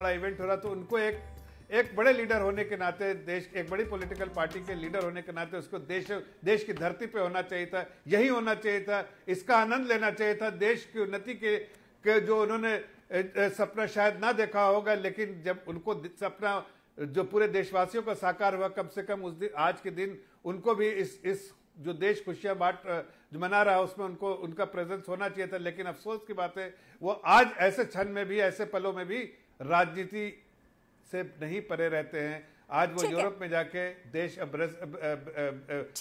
बड़ा इवेंट हो रहा, तो उनको एक बड़े लीडर होने के नाते, देश एक बड़ी पॉलिटिकल पार्टी के लीडर होने के नाते उसको देश की धरती पे होना चाहिए था, यही होना चाहिए था, इसका आनंद लेना चाहिए था। देश की उन्नति के जो उन्होंने सपना शायद ना देखा होगा, लेकिन जब उनको सपना जो पूरे देशवासियों का साकार हुआ, कम से कम उस दिन, आज के दिन उनको भी इस जो देश खुशियां जो मना रहा है उसमें उनको उनका प्रेजेंस होना चाहिए था। लेकिन अफसोस की बात है, वो आज ऐसे क्षण में भी, ऐसे पलों में भी राजनीति से नहीं परे रहते हैं। आज वो यूरोप में जाके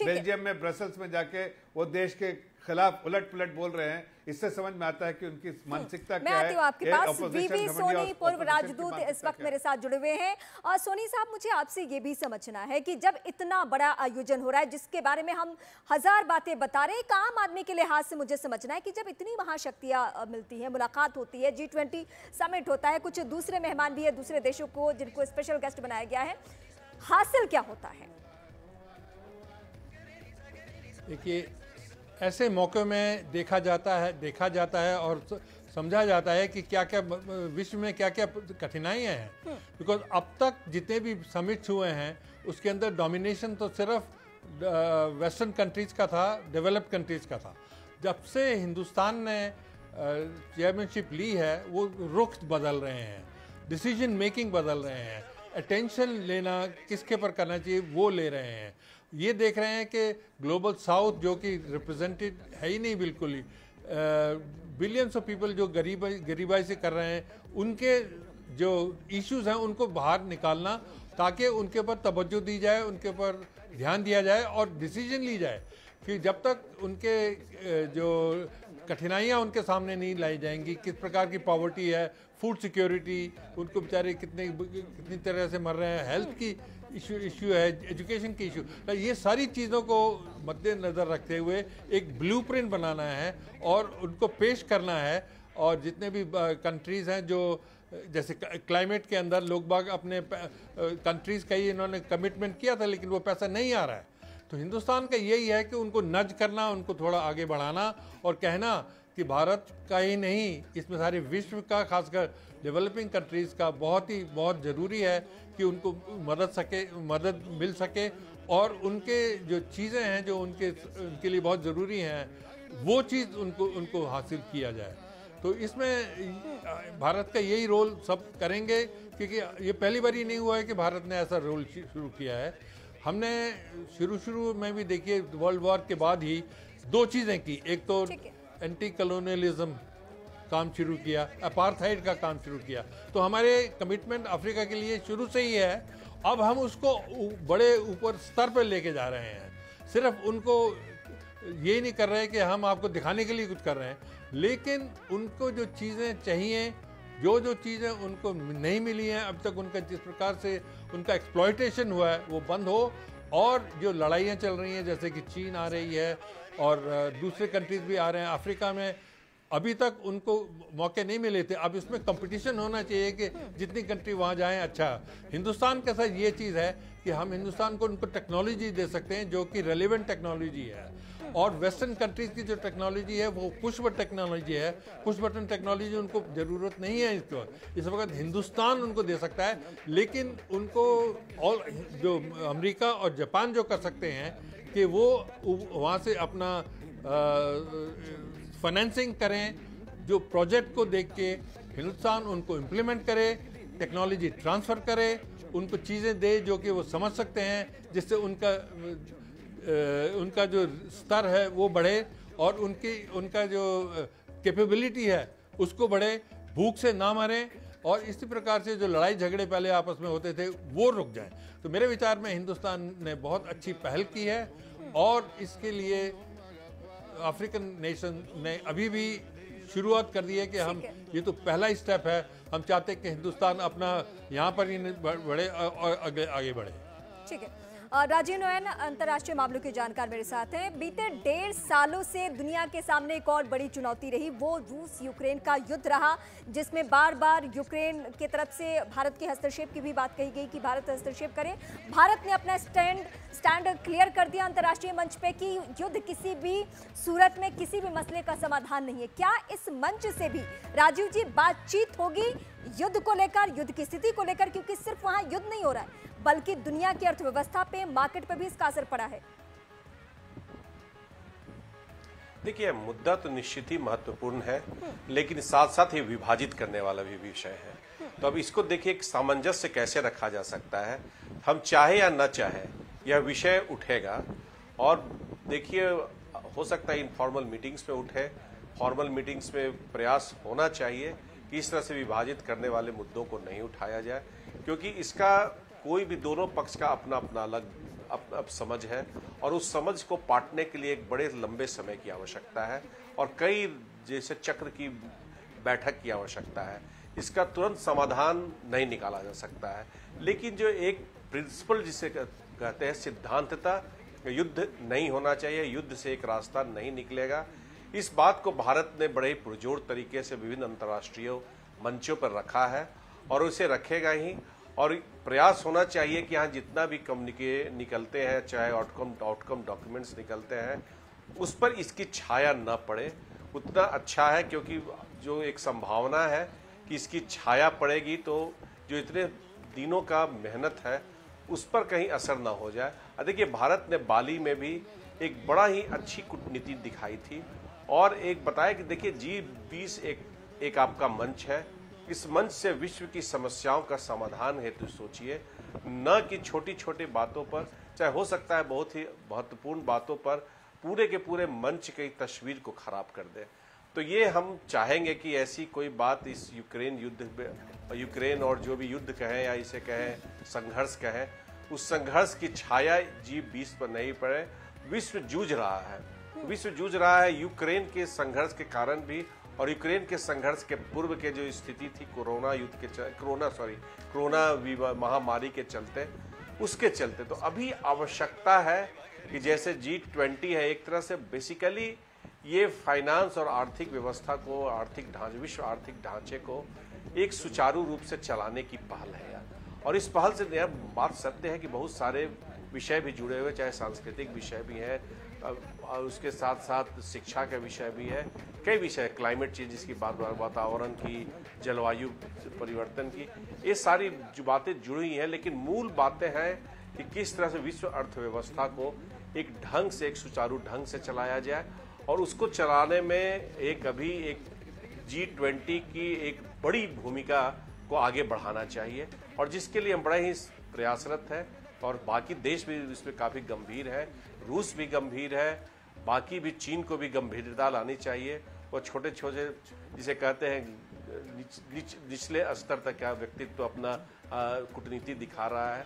बेल्जियम में, ब्रसल्स में जाके वो देश के खिलाफ उलट पुलट बोल रहे हैं। इससे समझ में आता है कि उनकी मानसिकता क्या है। मैं आती हूँ आपके पास। वीवी सोनी, पूर्व राजदूत, इस वक्त मेरे साथ जुड़े हुए हैं। और सोनी साहब, मुझे आपसे ये भी समझना है कि जब इतना बड़ा आयोजन हो रहा है, जिसके बारे में हम हजार बातें बता रहे हैं, एक आम आदमी के लिहाज से मुझे समझना है कि जब इतनी महाशक्तियां मिलती हैं, मुलाकात होती है, G20 समिट होता है, कुछ दूसरे मेहमान भी है दूसरे देशों को जिनको स्पेशल गेस्ट बनाया गया है, हासिल क्या होता है? देखिए, ऐसे मौके में देखा जाता है और समझा जाता है कि क्या क्या विश्व में क्या क्या कठिनाइयां हैं। बिकॉज अब तक जितने भी समिट्स हुए हैं उसके अंदर डोमिनेशन तो सिर्फ वेस्टर्न कंट्रीज का था, डेवलप्ड कंट्रीज का था। जब से हिंदुस्तान ने चेयरमैनशिप ली है, वो रुख बदल रहे हैं, डिसीजन मेकिंग बदल रहे हैं, अटेंशन लेना किसके पर करना चाहिए वो ले रहे हैं। ये देख रहे हैं कि ग्लोबल साउथ जो कि रिप्रेजेंटेड है ही नहीं बिल्कुल ही, बिलियंस ऑफ पीपल जो गरीबाई से कर रहे हैं, उनके जो इश्यूज हैं उनको बाहर निकालना ताकि उनके ऊपर तवज्जो दी जाए, उनके ऊपर ध्यान दिया जाए और डिसीजन ली जाए। कि जब तक उनके जो कठिनाइयाँ उनके सामने नहीं लाई जाएंगी, किस प्रकार की पॉवर्टी है, फूड सिक्योरिटी, उनको बेचारे कितनी तरह से मर रहे हैं, हेल्थ की इशू है, एजुकेशन की इशू, तो ये सारी चीज़ों को मद्देनज़र रखते हुए एक ब्लूप्रिंट बनाना है और उनको पेश करना है। और जितने भी कंट्रीज़ हैं जो जैसे क्लाइमेट के अंदर लोग बाग अपने कंट्रीज़ का ही इन्होंने कमिटमेंट किया था, लेकिन वो पैसा नहीं आ रहा है। तो हिंदुस्तान का यही है कि उनको नज करना, उनको थोड़ा आगे बढ़ाना और कहना कि भारत का ही नहीं, इसमें सारे विश्व का, खासकर डेवलपिंग कंट्रीज़ का बहुत ज़रूरी है कि उनको मदद मिल सके और उनके जो चीज़ें हैं जो उनके लिए बहुत ज़रूरी हैं, वो चीज़ उनको हासिल किया जाए। तो इसमें भारत का यही रोल सब करेंगे, क्योंकि ये पहली बार ही नहीं हुआ है कि भारत ने ऐसा रोल शुरू किया है। हमने शुरू में भी देखिए वर्ल्ड वॉर के बाद ही दो चीज़ें की, एक तो एंटी कॉलोनियलिज्म काम शुरू किया, अपार्थाइड का काम शुरू किया। तो हमारे कमिटमेंट अफ्रीका के लिए शुरू से ही है। अब हम उसको बड़े ऊपर स्तर पर लेके जा रहे हैं। सिर्फ उनको ये नहीं कर रहे कि हम आपको दिखाने के लिए कुछ कर रहे हैं, लेकिन उनको जो चीज़ें चाहिए, जो चीज़ें उनको नहीं मिली हैं अब तक, उनका जिस प्रकार से उनका एक्सप्लॉयटेशन हुआ है वो बंद हो। और जो लड़ाइयाँ चल रही हैं, जैसे कि चीन आ रही है और दूसरे कंट्रीज भी आ रहे हैं अफ्रीका में, अभी तक उनको मौके नहीं मिले थे। अब इसमें कंपटीशन होना चाहिए कि जितनी कंट्री वहाँ जाएं। अच्छा, हिंदुस्तान के साथ ये चीज़ है कि हम हिंदुस्तान को उनको टेक्नोलॉजी दे सकते हैं जो कि रेलेवेंट टेक्नोलॉजी है, और वेस्टर्न कंट्रीज़ की जो टेक्नोलॉजी है वो पुश बटन टेक्नोलॉजी है। पुश बटन टेक्नोलॉजी उनको ज़रूरत नहीं है इसको, इस वक्त हिंदुस्तान उनको दे सकता है। लेकिन उनको और जो अमेरिका और जापान जो कर सकते हैं कि वो वहाँ से अपना फाइनेंसिंग करें, जो प्रोजेक्ट को देख के हिंदुस्तान उनको इम्प्लीमेंट करे, टेक्नोलॉजी ट्रांसफ़र करे, उनको चीज़ें दे जो कि वो समझ सकते हैं, जिससे उनका जो स्तर है वो बढ़े और उनका जो कैपेबिलिटी है उसको बढ़े, भूख से ना मरें, और इसी प्रकार से जो लड़ाई झगड़े पहले आपस में होते थे वो रुक जाएं। तो मेरे विचार में हिंदुस्तान ने बहुत अच्छी पहल की है और इसके लिए अफ्रीकन नेशन ने अभी भी शुरुआत कर दी है कि हम, ये तो पहला स्टेप है, हम चाहते हैं कि हिंदुस्तान अपना यहाँ पर ही बढ़े और आगे बढ़े। ठीक है। राजीव नोयन, अंतर्राष्ट्रीय मामलों के जानकार मेरे साथ हैं। बीते 1.5 सालों से दुनिया के सामने एक और बड़ी चुनौती रही, वो रूस यूक्रेन का युद्ध रहा, जिसमें बार बार यूक्रेन की तरफ से भारत के हस्तक्षेप की भी बात कही गई कि भारत हस्तक्षेप करे। भारत ने अपना स्टैंड क्लियर कर दिया अंतर्राष्ट्रीय मंच पे कि युद्ध किसी भी सूरत में किसी भी मसले का समाधान नहीं है। क्या इस मंच से भी राजीव जी बातचीत होगी युद्ध को लेकर, युद्ध की स्थिति को लेकर, क्योंकि सिर्फ वहां युद्ध नहीं हो रहा है बल्कि दुनिया की अर्थव्यवस्था पे, मार्केट पे भी इसका असर पड़ा है। देखिए, मुद्दा तो निश्चित ही महत्वपूर्ण है, लेकिन साथ साथ ये विभाजित करने वाला भी विषय है। तो अब इसको देखिए एक सामंजस्य कैसे रखा जा सकता है। हम चाहे या न चाहे यह विषय उठेगा, और देखिए हो सकता है इनफॉर्मल मीटिंग्स में उठे, फॉर्मल मीटिंग्स में प्रयास होना चाहिए कि इस तरह से विभाजित करने वाले मुद्दों को नहीं उठाया जाए, क्योंकि इसका कोई भी दोनों पक्ष का अपना अपना अलग अब समझ है, और उस समझ को पाटने के लिए एक बड़े लंबे समय की आवश्यकता है और कई जैसे चक्र की बैठक की आवश्यकता है। इसका तुरंत समाधान नहीं निकाला जा सकता है, लेकिन जो एक प्रिंसिपल जिसे कहते हैं सिद्धांतता, युद्ध नहीं होना चाहिए, युद्ध से एक रास्ता नहीं निकलेगा। इस बात को भारत ने बड़े पुरजोर तरीके से विभिन्न अंतर्राष्ट्रीय मंचों पर रखा है और उसे रखेगा ही। और प्रयास होना चाहिए कि यहाँ जितना भी कम्युनिके निकलते हैं, चाहे आउटकम डॉक्यूमेंट्स निकलते हैं, उस पर इसकी छाया न पड़े उतना अच्छा है, क्योंकि जो एक संभावना है कि इसकी छाया पड़ेगी तो जो इतने दिनों का मेहनत है उस पर कहीं असर ना हो जाए। देखिए, भारत ने बाली में भी एक बड़ा ही अच्छी कूटनीति दिखाई थी और एक बताया कि देखिए G20 एक आपका मंच है, इस मंच से विश्व की समस्याओं का समाधान हेतु सोचिए, न कि छोटी छोटी बातों पर, चाहे हो सकता है बहुत ही महत्वपूर्ण बातों पर पूरे के पूरे मंच की तस्वीर को खराब कर दे। तो ये हम चाहेंगे कि ऐसी कोई बात इस यूक्रेन युद्ध में, यूक्रेन और जो भी युद्ध कहें या इसे कहें संघर्ष कहें, उस संघर्ष की छाया G20 पर नहीं पड़े। विश्व जूझ रहा है, विश्व जूझ रहा है यूक्रेन के संघर्ष के कारण भी, और यूक्रेन के संघर्ष के पूर्व के जो स्थिति थी कोरोना महामारी के चलते, उसके चलते। तो अभी आवश्यकता है कि जैसे G20 है, एक तरह से बेसिकली ये फाइनेंस और आर्थिक व्यवस्था को, आर्थिक ढांचे, विश्व आर्थिक ढांचे को एक सुचारू रूप से चलाने की पहल है यार। और इस पहल से यह बात सत्य है कि बहुत सारे विषय भी जुड़े हुए, चाहे सांस्कृतिक विषय भी है और उसके साथ साथ शिक्षा का विषय भी है, कई विषय, क्लाइमेट चेंज की बात, वातावरण की, जलवायु परिवर्तन की, ये सारी जो बातें जुड़ी हैं। लेकिन मूल बातें हैं कि किस तरह से विश्व अर्थव्यवस्था को एक ढंग से, एक सुचारू ढंग से चलाया जाए, और उसको चलाने में एक G20 की एक बड़ी भूमिका को आगे बढ़ाना चाहिए, और जिसके लिए हम बड़े ही प्रयासरत हैं। और बाकी देश भी इसमें काफ़ी गंभीर है, रूस भी गंभीर है, बाकी भी चीन को भी गंभीरता लानी चाहिए। वो छोटे छोटे जिसे कहते हैं निचले स्तर तक का व्यक्तित्व अपना कूटनीति दिखा रहा है,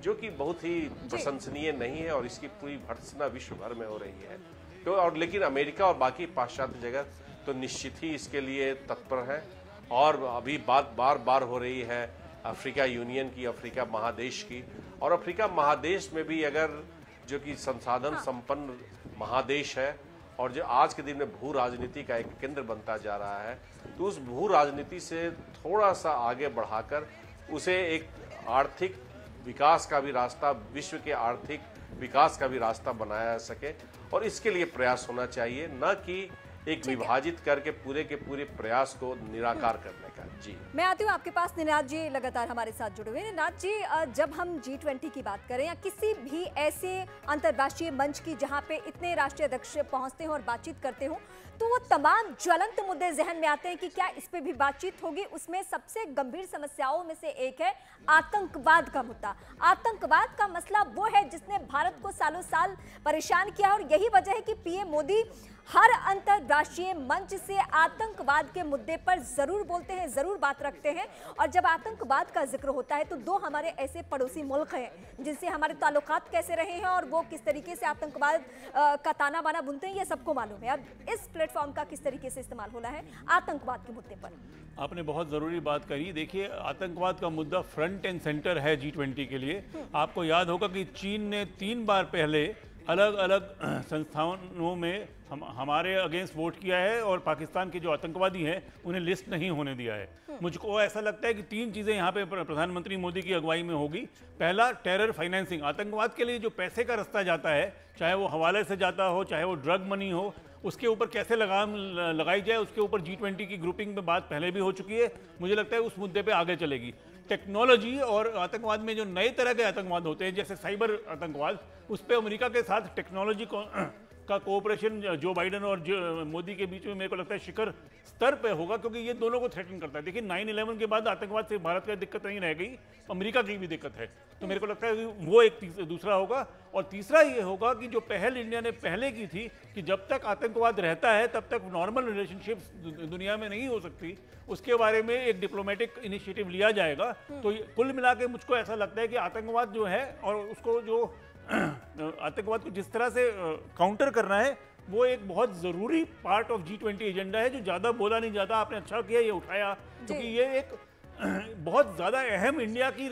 जो कि बहुत ही प्रशंसनीय नहीं है, और इसकी पूरी भर्त्सना विश्व भर में हो रही है। तो और लेकिन अमेरिका और बाकी पाश्चात्य जगत तो निश्चित ही इसके लिए तत्पर है। और अभी बात बार बार हो रही है अफ्रीका यूनियन की, अफ्रीका महादेश की, और अफ्रीका महादेश में भी अगर जो कि संसाधन संपन्न महादेश है और जो आज के दिन में भू राजनीति का एक केंद्र बनता जा रहा है, तो उस भू राजनीति से थोड़ा सा आगे बढ़ाकर उसे एक आर्थिक विकास का भी रास्ता, विश्व के आर्थिक विकास का भी रास्ता बनाया जा सके, और इसके लिए प्रयास होना चाहिए, न कि एक विभाजित करके पूरे के पूरे प्रयास को निराकार करने का। जी, मैं आती हूँ आपके पास। निनाद जी लगातार हमारे साथ जुड़े हुए हैं। निनाद जी, जब हम G20 की बात करें या किसी भी ऐसे अंतर्राष्ट्रीय मंच की जहाँ पे इतने राष्ट्रीय अध्यक्ष पहुँचते हैं और बातचीत करते हो, तो वो तमाम ज्वलंत मुद्दे जहन में आते हैं कि क्या इस पे भी बातचीत होगी। उसमें सबसे गंभीर समस्याओं में से एक है आतंकवाद का मुद्दा। आतंकवाद का मसला वो है जिसने भारत को सालों साल परेशान किया, और यही वजह है कि पीएम मोदी हर अंतरराष्ट्रीय मंच से आतंकवाद के मुद्दे पर जरूर बोलते हैं, जरूर बात रखते हैं। और जब आतंकवाद का जिक्र होता है तो दो हमारे ऐसे पड़ोसी मुल्क हैं जिनसे हमारे ताल्लुकात कैसे रहे हैं और वो किस तरीके से आतंकवाद का ताना बाना बुनते हैं, ये सबको मालूम है। अब इस प्लेटफॉर्म का किस तरीके से इस्तेमाल होना है आतंकवाद के मुद्दे पर। आपने बहुत ज़रूरी बात कही। देखिए, आतंकवाद का मुद्दा फ्रंट एंड सेंटर है G20 के लिए। आपको याद होगा कि चीन ने 3 बार पहले अलग अलग संस्थानों में हमारे अगेंस्ट वोट किया है, और पाकिस्तान के जो आतंकवादी हैं उन्हें लिस्ट नहीं होने दिया है। मुझको ऐसा लगता है कि 3 चीज़ें यहाँ पे प्रधानमंत्री मोदी की अगुवाई में होगी। पहला, टेरर फाइनेंसिंग, आतंकवाद के लिए जो पैसे का रास्ता जाता है, चाहे वो हवाले से जाता हो, चाहे वो ड्रग मनी हो, उसके ऊपर कैसे लगाम लगाई जाए, उसके ऊपर G20 की ग्रुपिंग में बात पहले भी हो चुकी है। मुझे लगता है उस मुद्दे पे आगे चलेगी। टेक्नोलॉजी और आतंकवाद में जो नए तरह के आतंकवाद होते हैं, जैसे साइबर आतंकवाद, उस पर अमेरिका के साथ टेक्नोलॉजी का कोऑपरेशन जो बाइडन और मोदी के बीच में मेरे को लगता है शिखर स्तर पे होगा, क्योंकि ये दोनों को थ्रेटन करता है। देखिए 9/11 के बाद आतंकवाद से भारत का दिक्कत नहीं रह गई, अमेरिका की भी दिक्कत है। तो मेरे को लगता है कि वो एक दूसरा होगा। और तीसरा ये होगा कि जो पहल इंडिया ने पहले की थी कि जब तक आतंकवाद रहता है तब तक नॉर्मल रिलेशनशिप्स दुनिया में नहीं हो सकती, उसके बारे में एक डिप्लोमेटिक इनिशिएटिव लिया जाएगा। तो कुल मिला के मुझको ऐसा लगता है कि आतंकवाद जो है और उसको जो आतंकवाद को जिस तरह से काउंटर करना है, वो एक बहुत जरूरी पार्ट ऑफ G20 एजेंडा है, जो ज्यादा बोला नहीं जाता। आपने अच्छा किया ये उठाया, क्योंकि ये एक बहुत ज्यादा अहम इंडिया की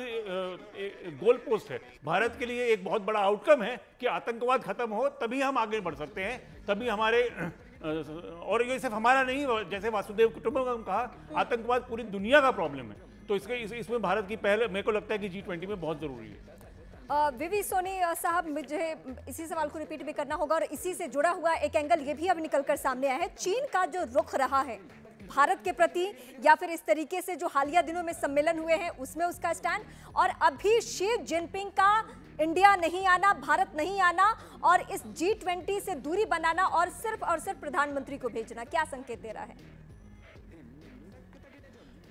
गोल पोस्ट है। भारत के लिए एक बहुत बड़ा आउटकम है कि आतंकवाद खत्म हो, तभी हम आगे बढ़ सकते हैं, तभी हमारे और ये सिर्फ हमारा नहीं, जैसे वासुदेव कुटुंबकम कहा, आतंकवाद पूरी दुनिया का प्रॉब्लम है। तो इसमें भारत की पहल मेरे को लगता है कि G20 में बहुत जरूरी है। वीवी सोनी साहब, मुझे इसी सवाल को रिपीट भी करना होगा और इसी से जुड़ा हुआ एक एंगल ये भी अब निकलकर सामने आया है। चीन का जो रुख रहा है भारत के प्रति, या फिर इस तरीके से जो हालिया दिनों में सम्मेलन हुए हैं उसमें उसका स्टैंड, और अभी शी जिनपिंग का इंडिया नहीं आना, भारत नहीं आना, और इस G20 से दूरी बनाना और सिर्फ प्रधानमंत्री को भेजना, क्या संकेत दे रहा है?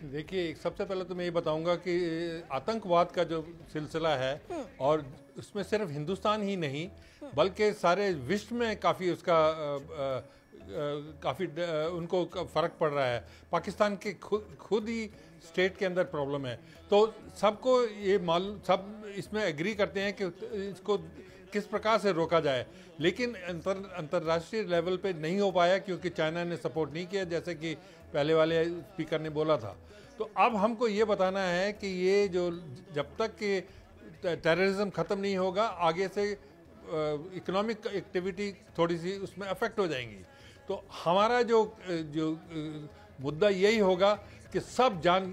देखिए, सबसे पहले तो मैं ये बताऊंगा कि आतंकवाद का जो सिलसिला है, और उसमें सिर्फ हिंदुस्तान ही नहीं बल्कि सारे विश्व में काफ़ी उसका काफ़ी उनको फ़र्क पड़ रहा है। पाकिस्तान के खुद ही स्टेट के अंदर प्रॉब्लम है। तो सबको ये मालूम, सब इसमें एग्री करते हैं कि इसको किस प्रकार से रोका जाए, लेकिन अंतर्राष्ट्रीय लेवल पे नहीं हो पाया क्योंकि चाइना ने सपोर्ट नहीं किया, जैसे कि पहले वाले स्पीकर ने बोला था। तो अब हमको ये बताना है कि ये जो जब तक कि टेररिज्म ख़त्म नहीं होगा, आगे से इकोनॉमिक एक्टिविटी थोड़ी सी उसमें अफेक्ट हो जाएंगी। तो हमारा जो मुद्दा यही होगा कि सब जान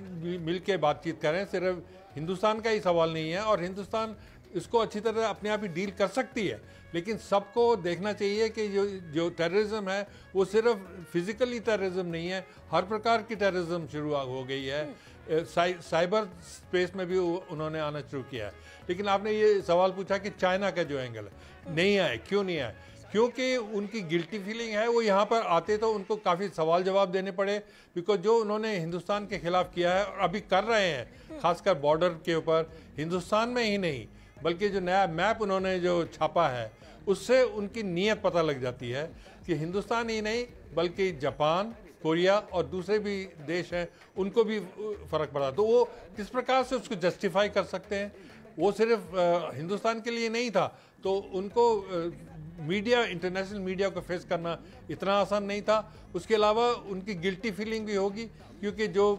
मिल के बातचीत करें। सिर्फ हिंदुस्तान का ही सवाल नहीं है, और हिंदुस्तान इसको अच्छी तरह अपने आप ही डील कर सकती है, लेकिन सबको देखना चाहिए कि जो टेररिज्म है वो सिर्फ फिजिकली टेररिज्म नहीं है, हर प्रकार की टेररिज्म शुरू हो गई है। साइबर स्पेस में भी उन्होंने आना शुरू किया है। लेकिन आपने ये सवाल पूछा कि चाइना का जो एंगल है नहीं आए, क्यों नहीं आए? क्योंकि उनकी गिल्टी फीलिंग है। वो यहाँ पर आते तो उनको काफ़ी सवाल जवाब देने पड़े, बिकॉज जो उन्होंने हिंदुस्तान के खिलाफ किया है और अभी कर रहे हैं, खासकर बॉर्डर के ऊपर, हिंदुस्तान में ही नहीं बल्कि जो नया मैप उन्होंने जो छापा है उससे उनकी नीयत पता लग जाती है कि हिंदुस्तान ही नहीं बल्कि जापान, कोरिया और दूसरे भी देश हैं, उनको भी फ़र्क पड़ा। तो वो किस प्रकार से उसको जस्टिफाई कर सकते हैं? वो सिर्फ हिंदुस्तान के लिए नहीं था, तो उनको मीडिया, इंटरनेशनल मीडिया को फेस करना इतना आसान नहीं था। उसके अलावा उनकी गिल्टी फीलिंग भी होगी, क्योंकि जो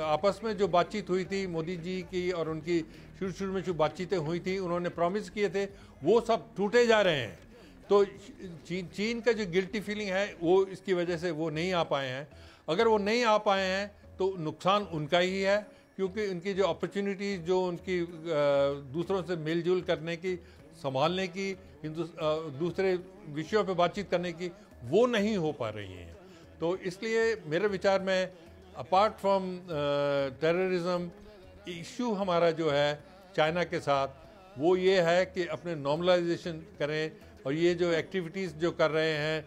आपस में जो बातचीत हुई थी मोदी जी की और उनकी शुरू में जो बातचीतें हुई थी, उन्होंने प्रॉमिस किए थे, वो सब टूटे जा रहे हैं। तो चीन का जो गिल्टी फीलिंग है वो इसकी वजह से वो नहीं आ पाए हैं। अगर वो नहीं आ पाए हैं तो नुकसान उनका ही है, क्योंकि उनकी जो अपॉर्चुनिटीज़, जो उनकी दूसरों से मिलजुल करने की, संभालने की, दूसरे विषयों पे बातचीत करने की, वो नहीं हो पा रही हैं। तो इसलिए मेरे विचार में अपार्ट फ्रॉम टेररिज्म, इशू हमारा जो है चाइना के साथ वो ये है कि अपने नॉर्मलाइजेशन करें, और ये जो एक्टिविटीज़ जो कर रहे हैं